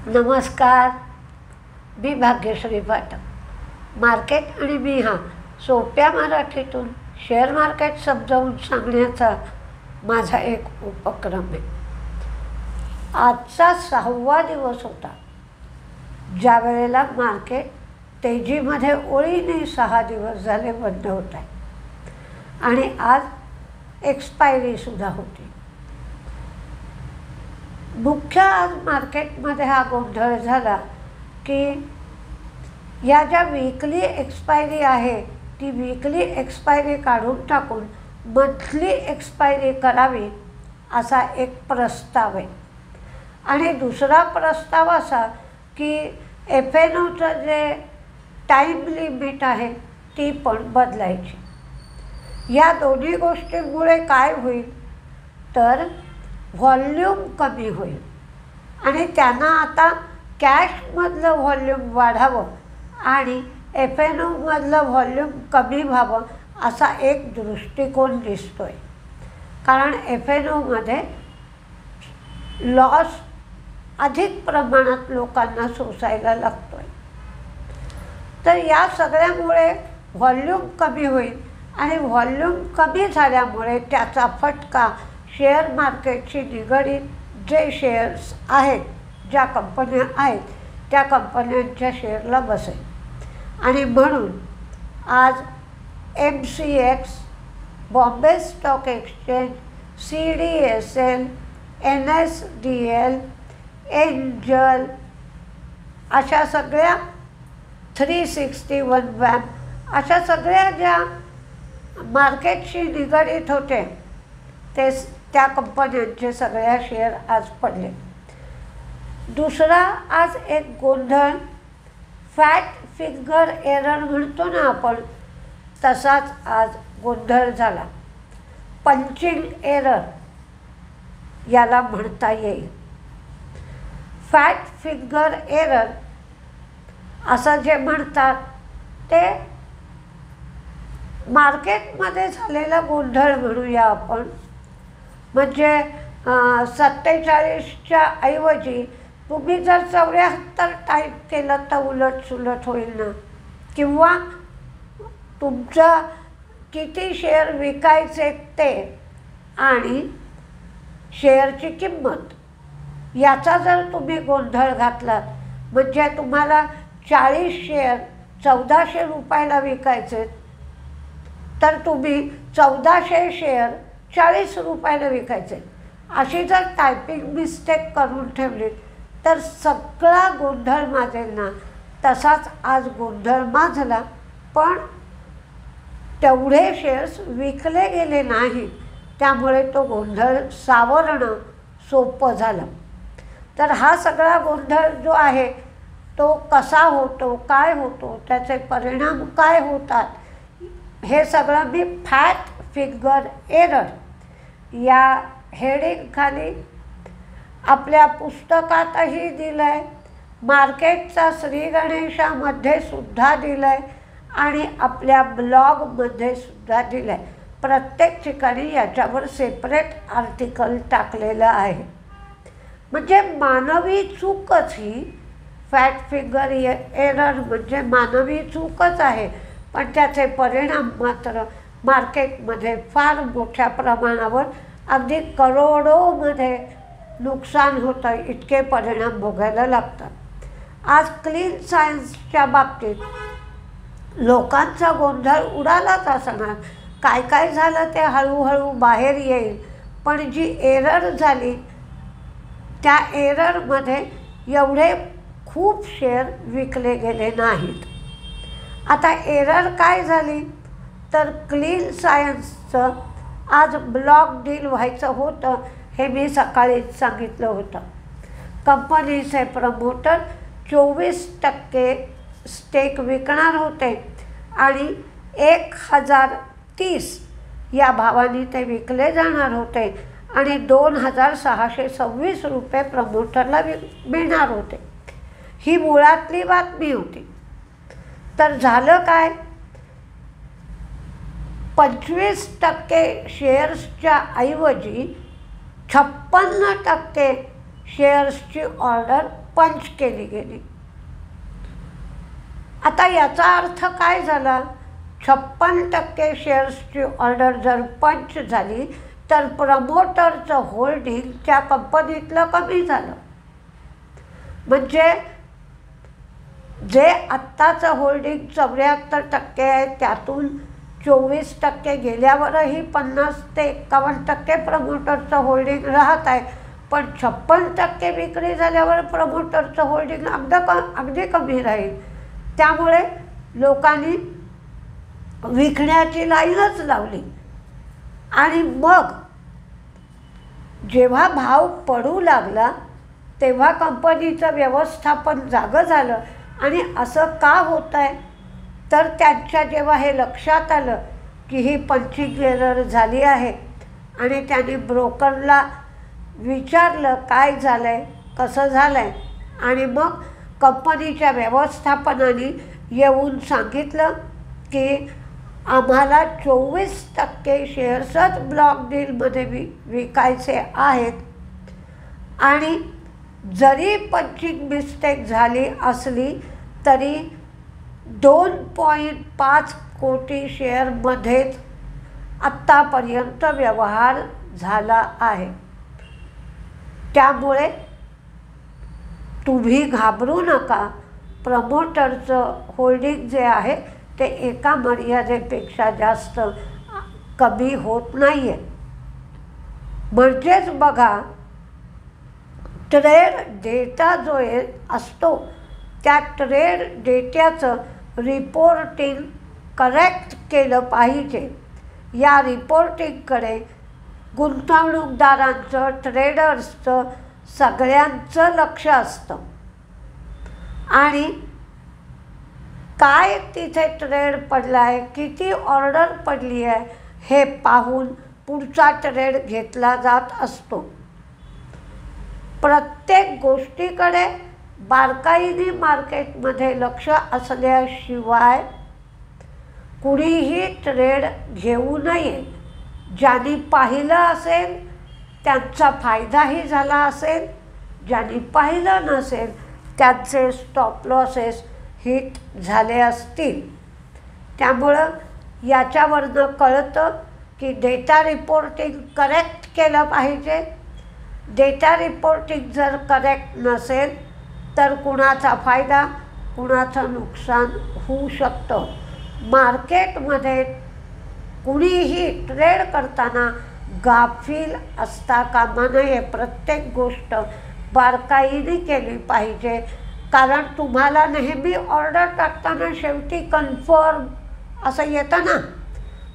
नमस्कार, मी भाग्यश्री पाठक. मार्केट आणि मी हा सोप्या मराठीतून शेअर मार्केट समजावून सांगण्याचा माझा एक उपक्रम आहे. आजचा 6वा दिवस होता ज्या वेळेला मार्केट तेजीमध्ये ओळीने 6 दिवस झाले बंद होत आहे आणि आज एक्सपायरीसुद्धा होती. मुख्य आज मार्केटमध्ये हा गोंधळ झाला की या ज्या वीकली एक्सपायरी आहे ती वीकली एक्सपायरी काढून टाकून मंथली एक्सपायरी करावी असा एक प्रस्ताव आहे. आणि दुसरा प्रस्ताव असा की FNOचं जे टाईम लिमिट आहे ती पण बदलायची. या दोन्ही गोष्टींमुळे काय होईल तर व्हॉल्यूम कमी होईल आणि त्यांना आता कॅशमधलं व्हॉल्यूम वाढावं आणि FNOमधलं व्हॉल्यूम कमी व्हावं असा एक दृष्टिकोन दिसतो आहे. कारण FNOमध्ये लॉस अधिक प्रमाणात लोकांना सोसायला लागतो आहे. तर या सगळ्यामुळे व्हॉल्यूम कमी होईल आणि व्हॉल्यूम कमी झाल्यामुळे त्याचा फटका शेअर मार्केटशी निगडीत जे शेअर्स आहेत, ज्या कंपन्या आहेत त्या कंपन्यांच्या शेअरला बसेल. आणि म्हणून आज MCX, Bombay stock exchange, CDSL, NSDL, angel अशा सगळ्या 361 वॅम अशा सगळ्या ज्या मार्केटशी निगडीत होते ते त्या कंपन्यांचे सगळ्या शेअर आज पडले. दुसरा आज एक गोंधळ, फॅट फिगर एरर म्हणतो ना आपण, तसाच आज गोंधळ झाला. पंचिंग एरर याला म्हणता येईल. फॅट फिगर एरर असं जे म्हणतात ते मार्केटमध्ये झालेला गोंधळ म्हणूया आपण. म्हणजे 47च्या ऐवजी तुम्ही जर 74 टाईप केलं तर उलटसुलट होईल ना. किंवा तुमचं किती शेअर विकायचे ते आणि शेअरची किंमत याचा जर तुम्ही गोंधळ घातलात, म्हणजे तुम्हाला 40 शेअर 1400 रुपयाला विकायचे तर तुम्ही 1400 शेअर 40 रुपयाला विकायचे, अशी जर टायपिंग मिस्टेक करून ठेवली तर सगळा गोंधळ माजेल ना. तसाच आज गोंधळ माजला, पण तेवढे शेअर्स विकले गेले नाहीत, त्यामुळे तो गोंधळ सावरणं सोपं झालं. तर हा सगळा गोंधळ जो आहे तो कसा होतो, काय होतो, त्याचे परिणाम काय होतात, हे सगळं मी फॅट फिगर एरर या हेडिंगखाली आपल्या पुस्तकातही दिलं आहे, मार्केटचा श्री गणेशामध्ये सुद्धा दिलं आहे आणि आपल्या ब्लॉगमध्ये सुद्धा दिलं आहे. प्रत्येक ठिकाणी याच्यावर सेपरेट आर्टिकल टाकलेलं आहे. म्हणजे मानवी चूकच ही फॅट फिगर एरर म्हणजे मानवी चूकच आहे, पण त्याचे परिणाम मात्र मार्केटमध्ये फार मोठ्या प्रमाणावर अगदी करोडोमध्ये नुकसान होतं, इतके परिणाम भोगायला लागतात. आज क्लीन सायन्सच्या बाबतीत लोकांचा गोंधळ उडालाच असणार. काय काय झालं ते हळूहळू बाहेर येईल, पण जी एरर झाली त्या एररमध्ये एवढे खूप शेअर विकले गेले नाहीत. आता एरर काय झाली तर क्लीन सायन्सचं आज ब्लॉक डील व्हायचं होतं, हे मी सकाळीच सांगितलं होतं. कंपनीचे प्रमोटर 24% स्टेक विकणार होते आणि 1030 या भावाने ते विकले जाणार होते आणि 2626 रुपये प्रमोटरला मिळणार होते. ही मुळातली बातमी होती. तर झालं काय, 25% शेअर्सच्या ऐवजी 56% शेअर्सची ऑर्डर पंच केली गेली. आता याचा अर्थ काय झाला? 56% शेअर्सची ऑर्डर जर पंच झाली तर प्रमोटरचं होल्डिंग त्या कंपनीतलं कमी झालं. म्हणजे जे आत्ताचं होल्डिंग 74% आहे त्यातून 24% गेल्यावरही 50 ते 51% प्रमोटरचं होल्डिंग राहत आहे. पण 56% विक्री झाल्यावर प्रमोटरचं होल्डिंग अगदी कमी राहील. त्यामुळे लोकांनी विकण्याची लाईनच लावली. आणि मग जेव्हा भाव पडू लागला तेव्हा कंपनीचं व्यवस्थापन जागं झालं. आणि असं का होत आहे? तर त्यांच्या जेव्हा हे लक्षात आलं की ही पंचिंग एरर झाली आहे आणि त्यांनी ब्रोकरला विचारलं काय झालं आहे, कसं झालं आहे. आणि मग कंपनीच्या व्यवस्थापनाने येऊन सांगितलं की आम्हाला 24% शेअर्सच ब्लॉक डीलमध्ये विकायचे आहेत. आणि जरी पंचिंग मिस्टेक झाली असली तरी 2.5 कोटी शेअरमध्येच आत्तापर्यंत व्यवहार झाला आहे. त्यामुळे तुम्ही घाबरू नका. प्रमोटरचं होल्डिंग जे आहे ते एका मर्यादेपेक्षा जास्त कमी होत नाही आहे. म्हणजेच बघा, ट्रेड डेटा जो असतो त्या ट्रेड डेट्याचं रिपोर्टिंग करेक्ट केलं पाहिजे. या रिपोर्टिंगकडे गुंतवणूकदारांचं, ट्रेडर्सचं, सगळ्यांचं लक्ष असतं. आणि काय तिथे ट्रेड पडला आहे, किती ऑर्डर पडली आहे हे पाहून पुढचा ट्रेड घेतला जात असतो. प्रत्येक गोष्टीकडे बारकाईने मार्केटमध्ये लक्ष असल्याशिवाय कुणीही ट्रेड घेऊ नये. ज्यांनी पाहिलं असेल त्यांचा फायदाही झाला असेल, ज्यांनी पाहिलं नसेल त्यांचे स्टॉप लॉसेस हिट झाले असतील. त्यामुळं याच्यावरनं कळतं की डेटा रिपोर्टिंग करेक्ट केलं पाहिजे. डेटा रिपोर्टिंग जर करेक्ट नसेल तर कुणाचा फायदा, कुणाचं नुकसान होऊ शकतं. मार्केटमध्ये कुणीही ट्रेड करताना गाफील असता कामा नये. प्रत्येक गोष्ट बारकाईने केली पाहिजे. कारण तुम्हाला नेहमी ऑर्डर टाकताना शेवटी कन्फर्म असं येतं ना.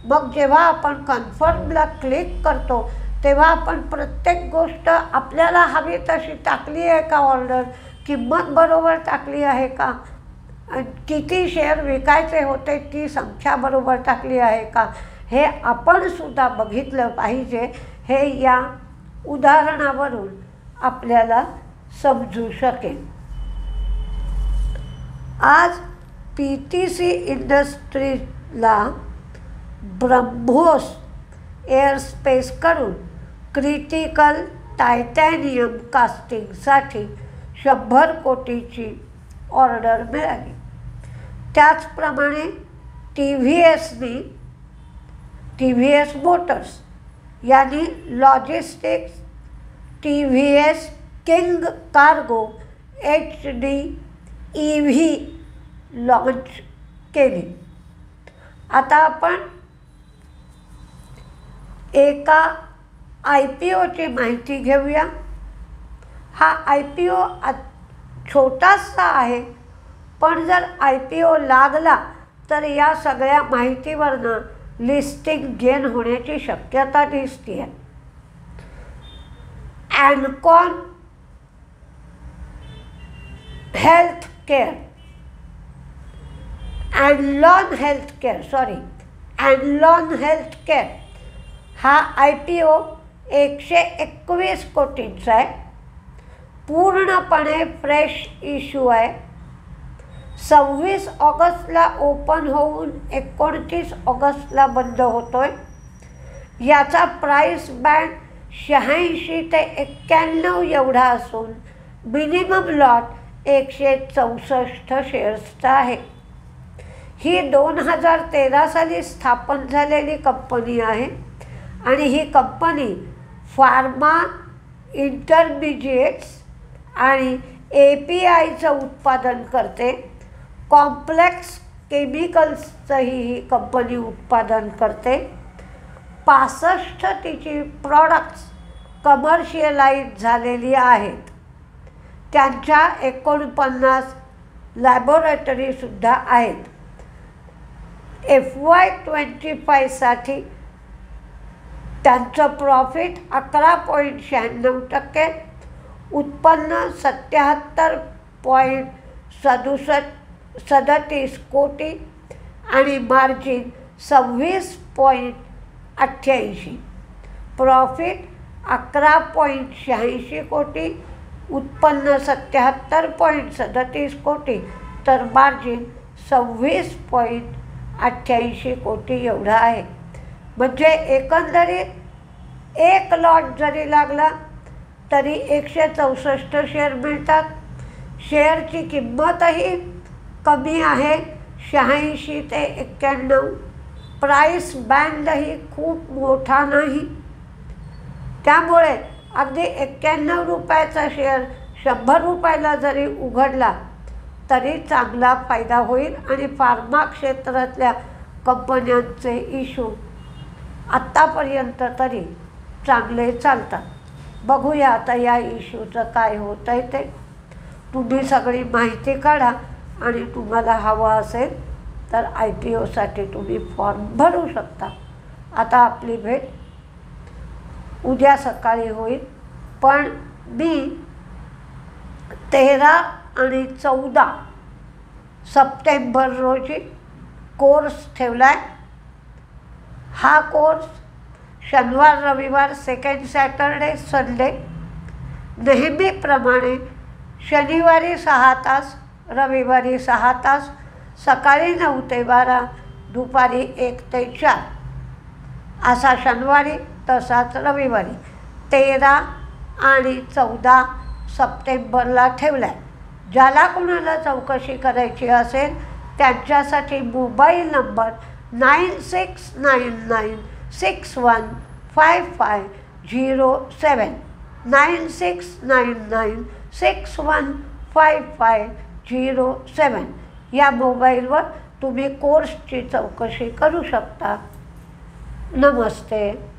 मग जेव्हा आपण कन्फर्मला क्लिक करतो तेव्हा आपण प्रत्येक गोष्ट आपल्याला हवी तशी टाकली आहे का, ऑर्डर किंमत बरोबर टाकली आहे का, किती शेअर विकायचे होते ती संख्या बरोबर टाकली आहे का, हे आपण सुद्धा बघितलं पाहिजे. हे या उदाहरणावरून आपल्याला समजू शकेल. आज PTC इंडस्ट्रीजला ब्रह्मोस एअरस्पेसकडून क्रिटिकल टायटॅनियम कास्टिंगसाठी 100 कोटीची ऑर्डर मिळाली. त्याचप्रमाणे TVS मोटर्स यांनी logistics TVS king cargo HD EV launch केली. आता आपण एका IPOची माहिती घेऊया. हा IPO छोटासा आहे, पण जर IPO लागला तर या सगळ्या माहितीवरनं लिस्टिंग गेन होण्याची शक्यता दिसते आहे. अॅनलॉन हेल्थकेअर हा IPO 121 कोटींचा आहे. पूर्णपणे फ्रेश इश्यू आहे. 26 ऑगस्टला ओपन होऊन 29 ऑगस्टला बंद होतोय. याचा प्राईस बँड 86 ते 91 एवढा असून मिनिमम लॉट 164 शेअर्सचा आहे. ही 2013 साली स्थापन झालेली कंपनी आहे आणि ही कंपनी फार्मा इंटरमिजिएट्स आणि APIचं उत्पादन करते. कॉम्प्लेक्स केमिकल्सचंही ही कंपनी उत्पादन करते. 65 तिची प्रॉडक्ट्स कमर्शियलाइज झालेली आहेत. त्यांच्या 49 लॅबोरेटरीसुद्धा आहेत. FY25 साठी त्यांचं प्रॉफिट 11.96%, उत्पन्न 77.37 कोटी आणि मार्जिन 26.88. प्रॉफिट 11.86 कोटी, उत्पन्न 77.37 कोटी, तर मार्जिन 26.88 कोटी एवढा आहे. म्हणजे एकंदरीत एक लॉट जरी लागला तरी 164 शेअर मिळतात. शेअरची किंमतही कमी आहे, 86 ते 91. प्राईस बँडही खूप मोठा नाही. त्यामुळे अगदी 91 रुपयाचा शेअर 100 रुपयाला जरी उघडला तरी चांगला फायदा होईल. आणि फार्मा क्षेत्रातल्या कंपन्यांचे इश्यू आत्तापर्यंत तरी चांगले चालतात. बघूया आता या इश्यूचं काय होतं आहे ते. तुम्ही सगळी माहिती काढा आणि तुम्हाला हवं असेल तर IPOसाठी तुम्ही फॉर्म भरू शकता. आता आपली भेट उद्या सकाळी होईल. पण मी 13 आणि 14 सप्टेंबर रोजी कोर्स ठेवला आहे. हा कोर्स शनिवार रविवार, सेकंड सॅटरडे संडे नेहमीप्रमाणे शनिवारी 6 तास, रविवारी 6 तास, सकाळी 9 ते 12, दुपारी 1 ते 4 असा शनिवारी तसाच रविवारी 13 आणि 14 सप्टेंबरला ठेवला आहे. ज्याला कोणाला चौकशी करायची असेल त्यांच्यासाठी मोबाईल नंबर 9699615507 9699615507 या मोबाईलवर तुम्ही कोर्सची चौकशी करू शकता. नमस्ते.